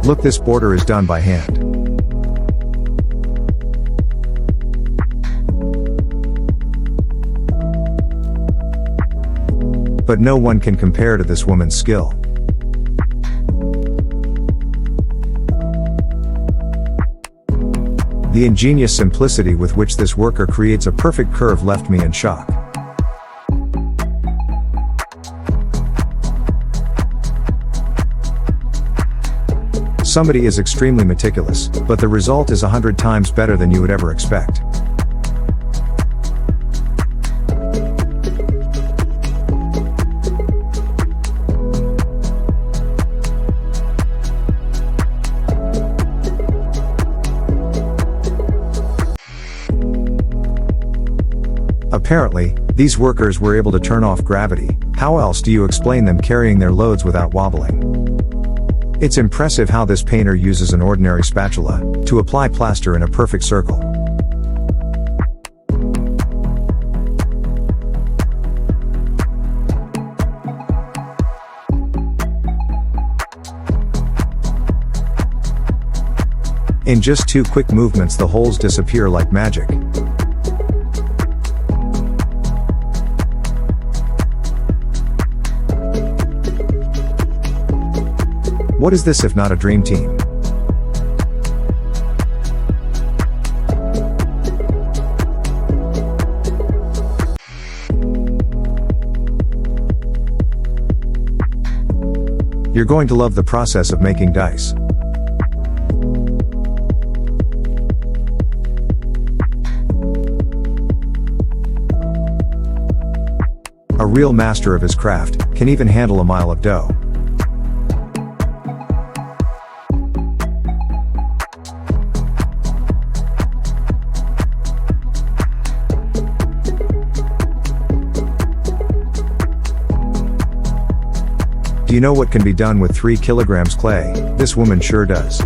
Look, this border is done by hand. But no one can compare to this woman's skill. The ingenious simplicity with which this worker creates a perfect curve left me in shock. Somebody is extremely meticulous, but the result is 100 times better than you would ever expect. Apparently, these workers were able to turn off gravity. How else do you explain them carrying their loads without wobbling? It's impressive how this painter uses an ordinary spatula to apply plaster in a perfect circle. In just 2 quick movements, the holes disappear like magic. What is this if not a dream team? You're going to love the process of making dice. A real master of his craft can even handle a mile of dough. Do you know what can be done with 3 kilograms clay? This woman sure does.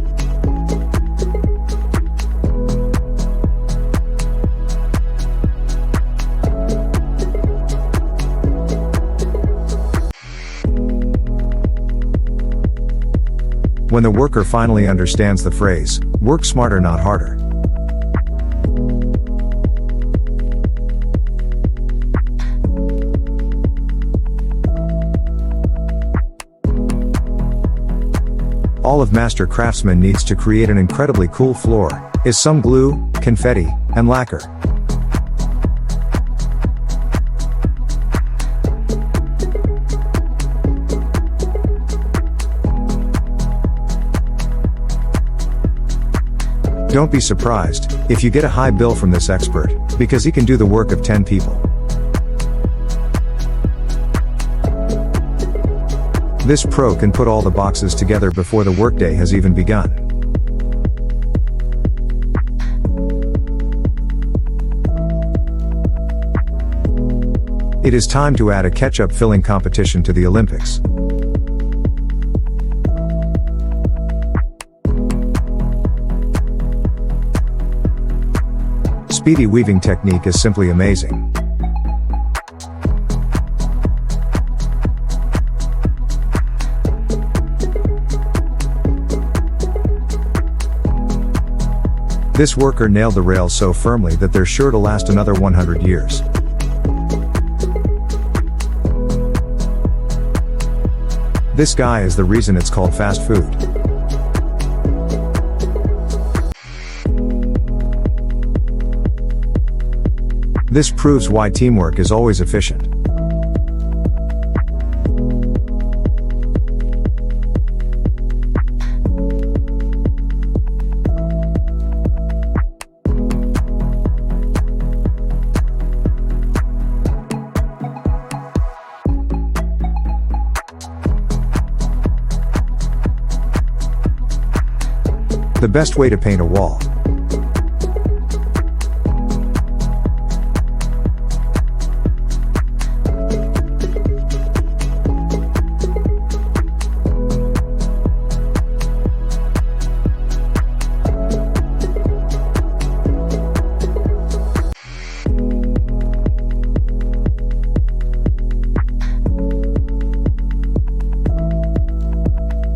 When the worker finally understands the phrase, "Work smarter, not harder," all of master craftsman needs to create an incredibly cool floor is some glue, confetti, and lacquer. Don't be surprised if you get a high bill from this expert, because he can do the work of 10 people. This pro can put all the boxes together before the workday has even begun. It is time to add a ketchup filling competition to the Olympics. Speedy weaving technique is simply amazing. This worker nailed the rails so firmly that they're sure to last another 100 years. This guy is the reason it's called fast food. This proves why teamwork is always efficient. The best way to paint a wall.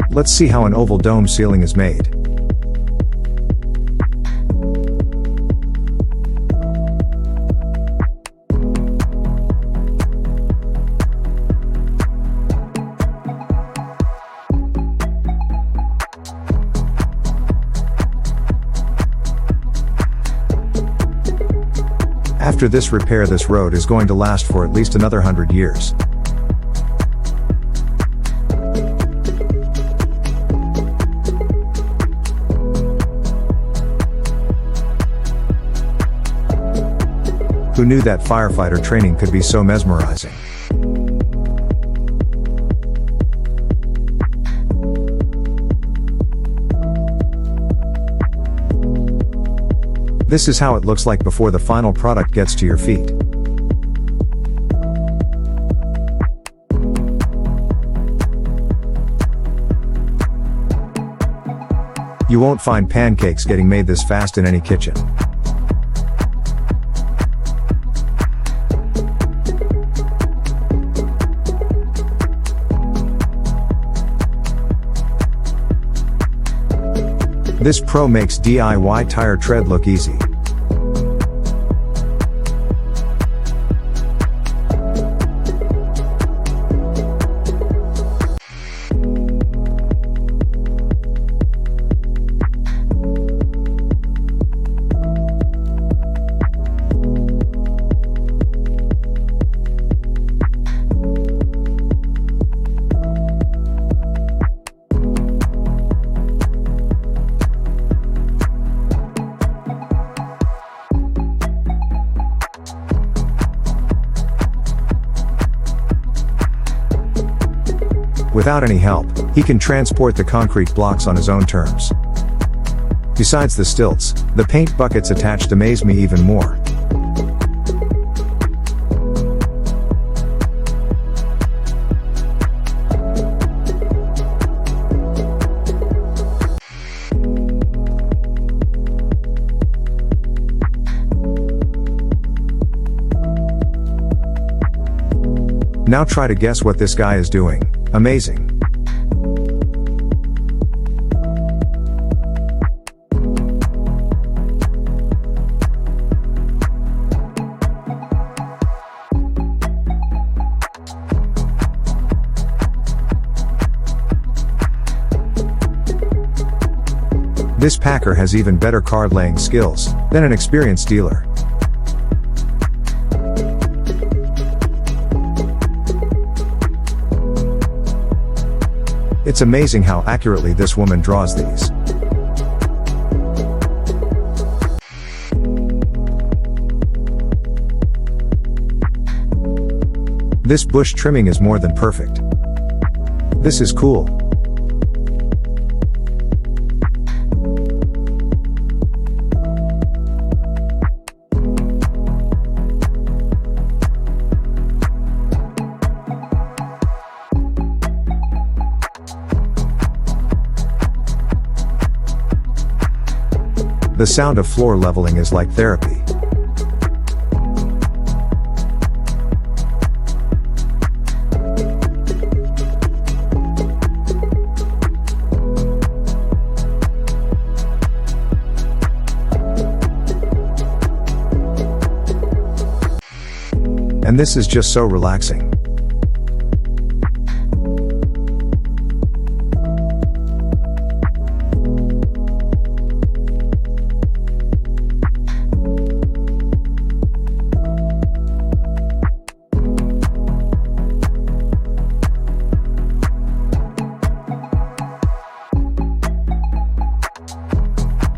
Let's Let's see how an oval dome ceiling is made. After this repair, this road is going to last for at least another 100 years. Who knew that firefighter training could be so mesmerizing? This is how it looks like before the final product gets to your feet. You won't find pancakes getting made this fast in any kitchen. This pro makes DIY tire tread look easy. Without any help, he can transport the concrete blocks on his own terms. Besides the stilts, the paint buckets attached amaze me even more. Now try to guess what this guy is doing. Amazing. This packer has even better card laying skills than an experienced dealer. It's amazing how accurately this woman draws these. This bush trimming is more than perfect. This is cool. The sound of floor leveling is like therapy. And this is just so relaxing.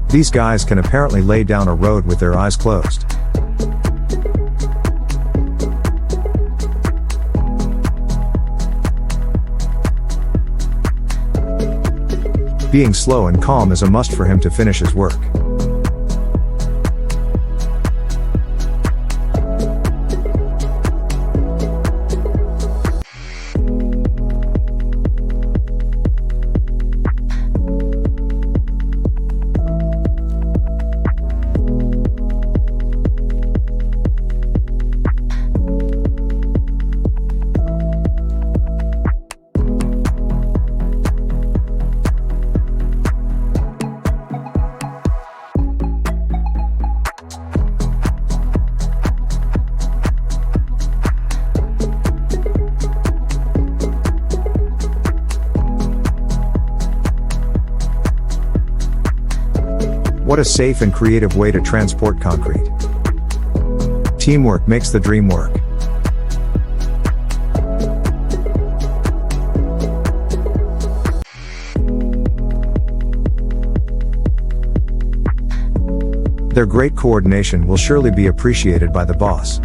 These guys can apparently lay down a road with their eyes closed. Being slow and calm is a must for him to finish his work. What a safe and creative way to transport concrete. Teamwork makes the dream work. Their great coordination will surely be appreciated by the boss.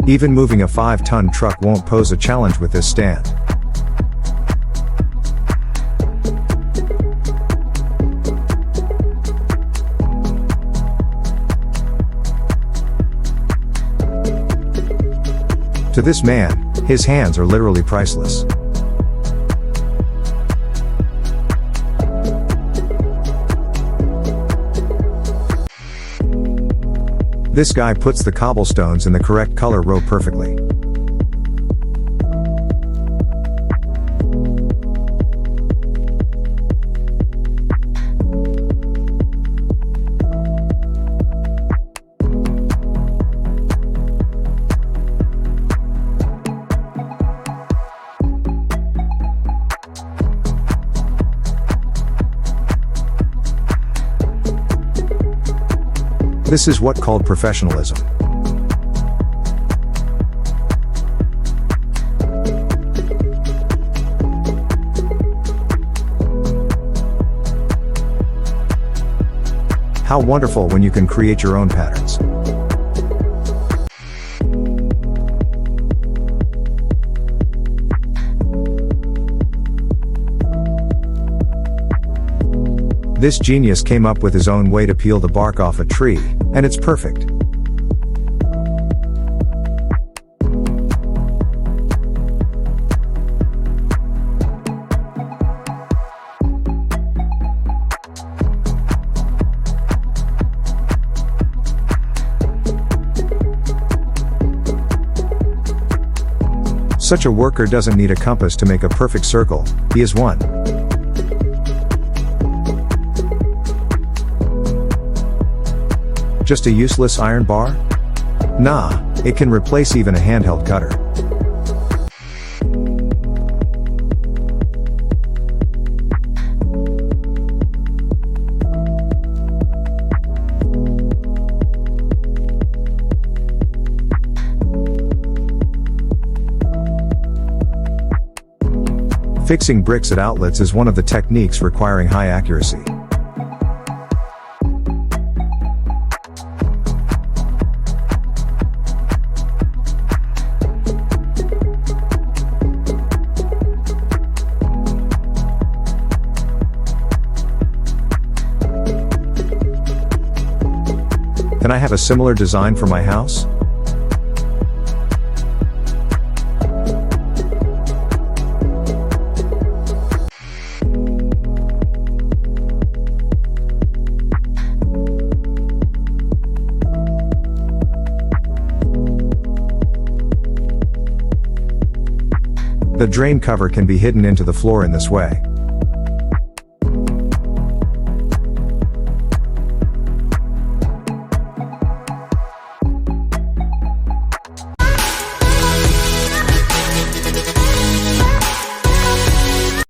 Even moving a 5-ton truck won't pose a challenge with this stand. To this man, his hands are literally priceless. This guy puts the cobblestones in the correct color row perfectly. This is what called professionalism. How wonderful when you can create your own patterns. This genius came up with his own way to peel the bark off a tree, and it's perfect. Such a worker doesn't need a compass to make a perfect circle, he is one. Just a useless iron bar? Nah, it can replace even a handheld cutter. Fixing bricks at outlets is one of the techniques requiring high accuracy. Can I have a similar design for my house? The drain cover can be hidden into the floor in this way.